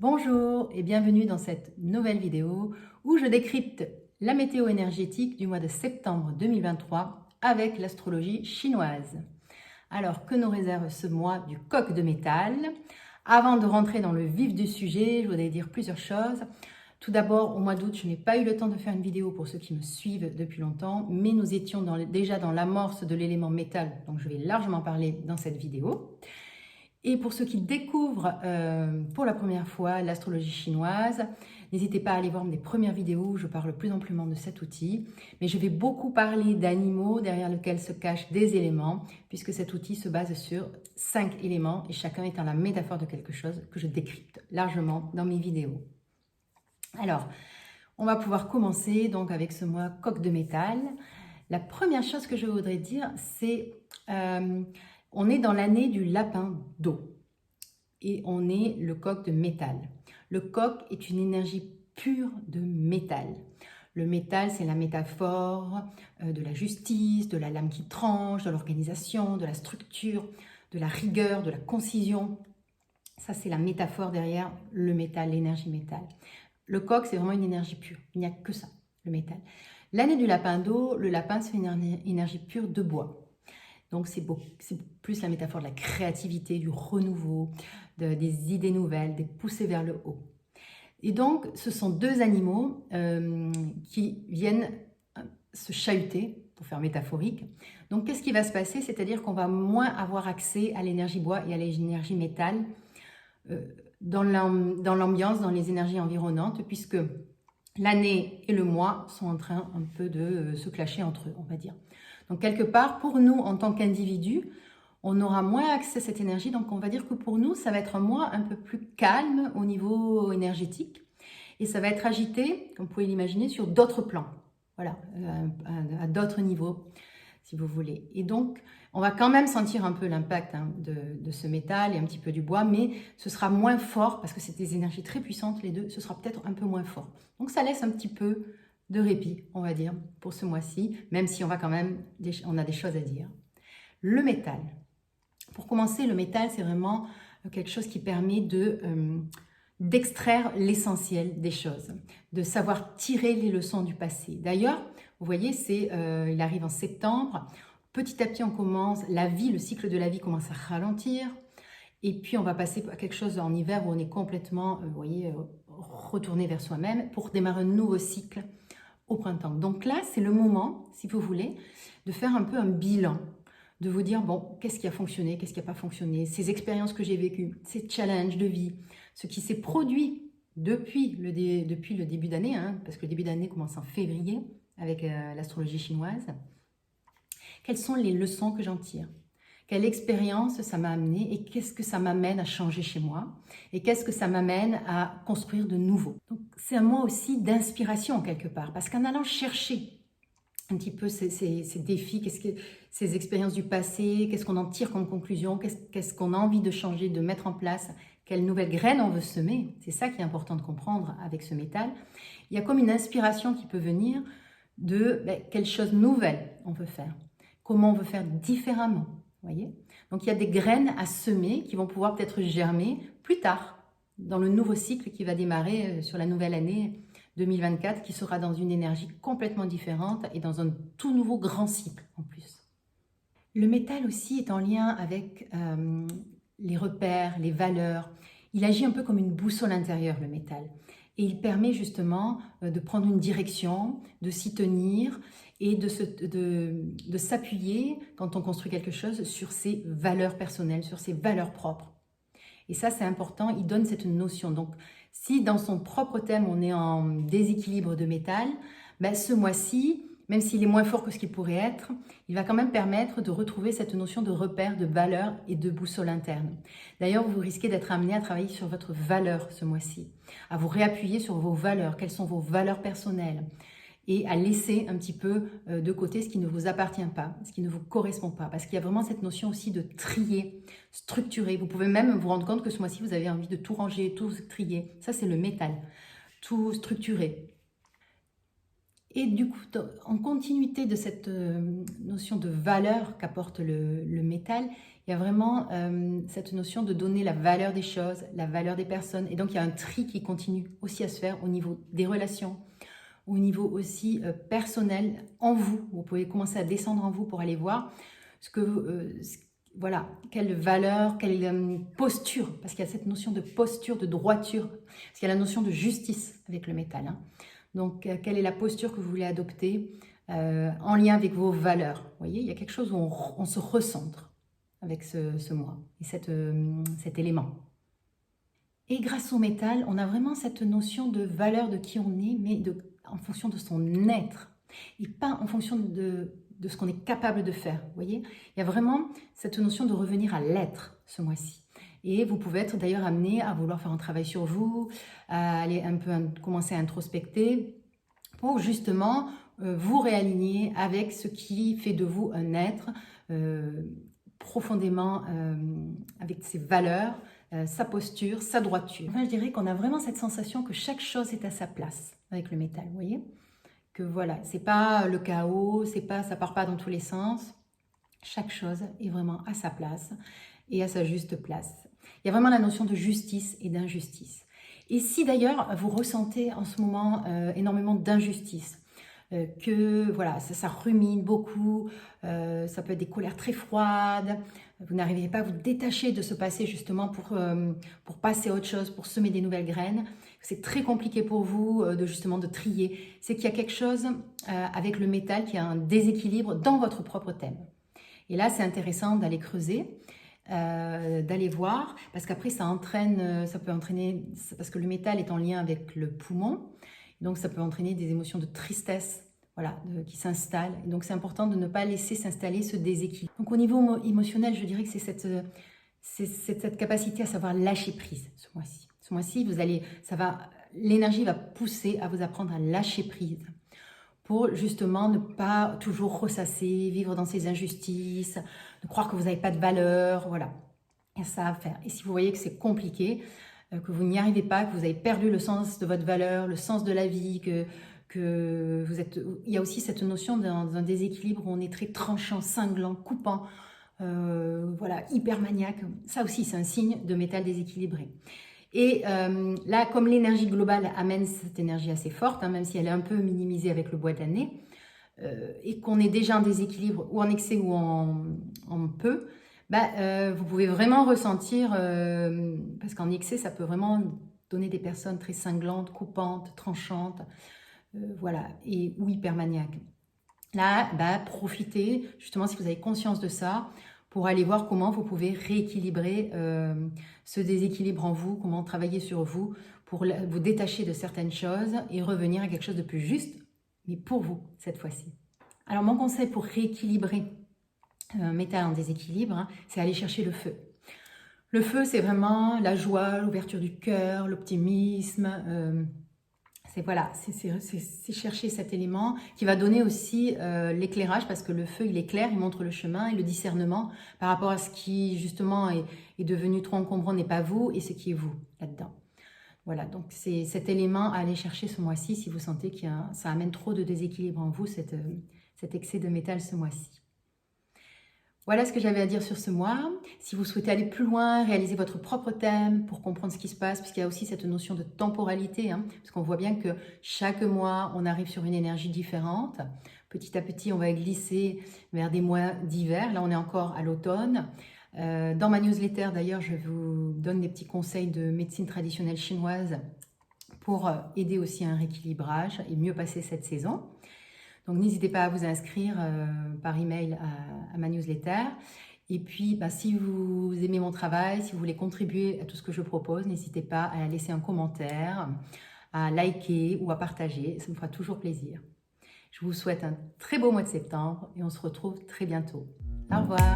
Bonjour et bienvenue dans cette nouvelle vidéo où je décrypte la météo énergétique du mois de septembre 2023 avec l'astrologie chinoise. Alors, que nous réserve ce mois du coq de métal? Avant de rentrer dans le vif du sujet, je voudrais dire plusieurs choses. Tout d'abord, au mois d'août, je n'ai pas eu le temps de faire une vidéo pour ceux qui me suivent depuis longtemps, mais nous étions déjà dans l'amorce de l'élément métal, donc je vais largement parler dans cette vidéo. Et pour ceux qui découvrent pour la première fois l'astrologie chinoise, n'hésitez pas à aller voir mes premières vidéos où je parle plus amplement de cet outil. Mais je vais beaucoup parler d'animaux derrière lesquels se cachent des éléments, puisque cet outil se base sur 5 éléments et chacun étant la métaphore de quelque chose que je décrypte largement dans mes vidéos. Alors, on va pouvoir commencer donc avec ce mois coq de métal. La première chose que je voudrais dire, c'est on est dans l'année du lapin d'eau et on est le coq de métal. Le coq est une énergie pure de métal. Le métal, c'est la métaphore de la justice, de la lame qui tranche, de l'organisation, de la structure, de la rigueur, de la concision. Ça, c'est la métaphore derrière le métal, l'énergie métal. Le coq, c'est vraiment une énergie pure. Il n'y a que ça, le métal. L'année du lapin d'eau, le lapin, c'est une énergie pure de bois. Donc, c'est plus la métaphore de la créativité, du renouveau, des idées nouvelles, des poussées vers le haut. Et donc, ce sont deux animaux qui viennent se chahuter, pour faire métaphorique. Donc, qu'est-ce qui va se passer? C'est-à-dire qu'on va moins avoir accès à l'énergie bois et à l'énergie métal dans l'ambiance, dans les énergies environnantes, puisque l'année et le mois sont en train un peu de se clasher entre eux, on va dire. Donc quelque part, pour nous, en tant qu'individus, on aura moins accès à cette énergie. Donc on va dire que pour nous, ça va être un mois un peu plus calme au niveau énergétique. Et ça va être agité, comme vous pouvez l'imaginer, sur d'autres plans. Voilà, à d'autres niveaux, si vous voulez. Et donc, on va quand même sentir un peu l'impact de ce métal et un petit peu du bois, mais ce sera moins fort, parce que c'est des énergies très puissantes, les deux, ce sera peut-être un peu moins fort. Donc ça laisse un petit peu de répit, on va dire, pour ce mois-ci, même si on va quand même, on a des choses à dire. Le métal. Pour commencer, le métal, c'est vraiment quelque chose qui permet d'extraire l'essentiel des choses, de savoir tirer les leçons du passé. D'ailleurs, vous voyez, il arrive en septembre. Petit à petit, on commence, le cycle de la vie commence à ralentir. Et puis, on va passer à quelque chose en hiver où on est complètement, vous voyez, retourné vers soi-même pour démarrer un nouveau cycle au printemps. Donc là, c'est le moment, si vous voulez, de faire un peu un bilan, de vous dire, bon, qu'est-ce qui a fonctionné, qu'est-ce qui n'a pas fonctionné, ces expériences que j'ai vécues, ces challenges de vie, ce qui s'est produit depuis le début d'année, parce que le début d'année commence en février avec l'astrologie chinoise. Quelles sont les leçons que j'en tire? Quelle expérience ça m'a amené et qu'est-ce que ça m'amène à changer chez moi et qu'est-ce que ça m'amène à construire de nouveau. Donc c'est un mois aussi d'inspiration quelque part parce qu'en allant chercher un petit peu ces défis, ces expériences du passé, qu'est-ce qu'on en tire comme conclusion, qu'est-ce qu'on a envie de changer, de mettre en place, quelles nouvelles graines on veut semer, c'est ça qui est important de comprendre avec ce métal. Il y a comme une inspiration qui peut venir de quelle chose nouvelle on veut faire, comment on veut faire différemment. Voyez, donc il y a des graines à semer qui vont pouvoir peut-être germer plus tard, dans le nouveau cycle qui va démarrer sur la nouvelle année 2024, qui sera dans une énergie complètement différente et dans un tout nouveau grand cycle en plus. Le métal aussi est en lien avec les repères, les valeurs. Il agit un peu comme une boussole intérieure, le métal. Et il permet justement de prendre une direction, de s'y tenir et de s'appuyer, quand on construit quelque chose, sur ses valeurs personnelles, sur ses valeurs propres. Et ça, c'est important, il donne cette notion. Donc, si dans son propre thème, on est en déséquilibre de métal, ce mois-ci, même s'il est moins fort que ce qu'il pourrait être, il va quand même permettre de retrouver cette notion de repère, de valeur et de boussole interne. D'ailleurs, vous risquez d'être amené à travailler sur votre valeur ce mois-ci, à vous réappuyer sur vos valeurs, quelles sont vos valeurs personnelles, et à laisser un petit peu de côté ce qui ne vous appartient pas, ce qui ne vous correspond pas. Parce qu'il y a vraiment cette notion aussi de trier, structurer. Vous pouvez même vous rendre compte que ce mois-ci, vous avez envie de tout ranger, tout trier. Ça, c'est le métal. Tout structurer. Et du coup, en continuité de cette notion de valeur qu'apporte le métal, Il y a vraiment cette notion de donner la valeur des choses, la valeur des personnes. Et donc, il y a un tri qui continue aussi à se faire au niveau des relations, au niveau aussi personnel en vous. Vous pouvez commencer à descendre en vous pour aller voir voilà, quelle valeur, quelle posture, parce qu'il y a cette notion de posture, de droiture, parce qu'il y a la notion de justice avec le métal. Hein. Donc, quelle est la posture que vous voulez adopter en lien avec vos valeurs. Vous voyez, il y a quelque chose où on se recentre avec ce mois et cet élément. Et grâce au métal, on a vraiment cette notion de valeur de qui on est, mais en fonction de son être, et pas en fonction de ce qu'on est capable de faire. Vous voyez, il y a vraiment cette notion de revenir à l'être ce mois-ci. Et vous pouvez être d'ailleurs amené à vouloir faire un travail sur vous, à aller un peu commencer à introspecter, pour justement vous réaligner avec ce qui fait de vous un être profondément avec ses valeurs, sa posture, sa droiture. Enfin, je dirais qu'on a vraiment cette sensation que chaque chose est à sa place avec le métal, vous voyez? Que voilà, c'est pas le chaos, ça part pas dans tous les sens. Chaque chose est vraiment à sa place et à sa juste place. Il y a vraiment la notion de justice et d'injustice. Et si d'ailleurs vous ressentez en ce moment énormément d'injustice, que voilà, ça rumine beaucoup, ça peut être des colères très froides, vous n'arrivez pas à vous détacher de ce passé justement pour passer à autre chose, pour semer des nouvelles graines, c'est très compliqué pour vous de trier, c'est qu'il y a quelque chose avec le métal qui a un déséquilibre dans votre propre thème. Et là, c'est intéressant d'aller creuser, d'aller voir, parce qu'après, ça peut entraîner, parce que le métal est en lien avec le poumon, donc ça peut entraîner des émotions de tristesse, voilà, qui s'installent. Et donc c'est important de ne pas laisser s'installer ce déséquilibre. Donc au niveau émotionnel, je dirais que c'est cette capacité à savoir lâcher prise ce mois-ci. Ce mois-ci, l'énergie va pousser à vous apprendre à lâcher prise, pour justement ne pas toujours ressasser, vivre dans ces injustices, de croire que vous n'avez pas de valeur, voilà. Il y a ça à faire. Et si vous voyez que c'est compliqué, que vous n'y arrivez pas, que vous avez perdu le sens de votre valeur, le sens de la vie, que vous êtes... Il y a aussi cette notion d'un déséquilibre où on est très tranchant, cinglant, coupant, voilà, hyper maniaque. Ça aussi, c'est un signe de métal déséquilibré. Et là, comme l'énergie globale amène cette énergie assez forte, hein, même si elle est un peu minimisée avec le bois de l'année, et qu'on est déjà en déséquilibre, ou en excès ou en peu, vous pouvez vraiment ressentir, parce qu'en excès, ça peut vraiment donner des personnes très cinglantes, coupantes, tranchantes, voilà, ou hypermaniaques. Là, profitez, justement, si vous avez conscience de ça, pour aller voir comment vous pouvez rééquilibrer ce déséquilibre en vous, comment travailler sur vous, pour vous détacher de certaines choses et revenir à quelque chose de plus juste, mais pour vous, cette fois-ci. Alors, mon conseil pour rééquilibrer un métal en déséquilibre, hein, c'est aller chercher le feu. Le feu, c'est vraiment la joie, l'ouverture du cœur, l'optimisme. C'est chercher cet élément qui va donner aussi l'éclairage, parce que le feu, il éclaire, il montre le chemin et le discernement par rapport à ce qui, justement, est devenu trop encombrant n'est pas vous et ce qui est vous, là-dedans. Voilà, donc c'est cet élément à aller chercher ce mois-ci si vous sentez que ça amène trop de déséquilibre en vous, cet excès de métal ce mois-ci. Voilà ce que j'avais à dire sur ce mois. Si vous souhaitez aller plus loin, réaliser votre propre thème pour comprendre ce qui se passe, puisqu'il y a aussi cette notion de temporalité, hein, parce qu'on voit bien que chaque mois, on arrive sur une énergie différente. Petit à petit, on va glisser vers des mois d'hiver. Là, on est encore à l'automne. Dans ma newsletter, d'ailleurs, je vous donne des petits conseils de médecine traditionnelle chinoise pour aider aussi à un rééquilibrage et mieux passer cette saison. Donc, n'hésitez pas à vous inscrire par email à ma newsletter. Et puis, si vous aimez mon travail, si vous voulez contribuer à tout ce que je propose, n'hésitez pas à laisser un commentaire, à liker ou à partager. Ça me fera toujours plaisir. Je vous souhaite un très beau mois de septembre et on se retrouve très bientôt. Au revoir.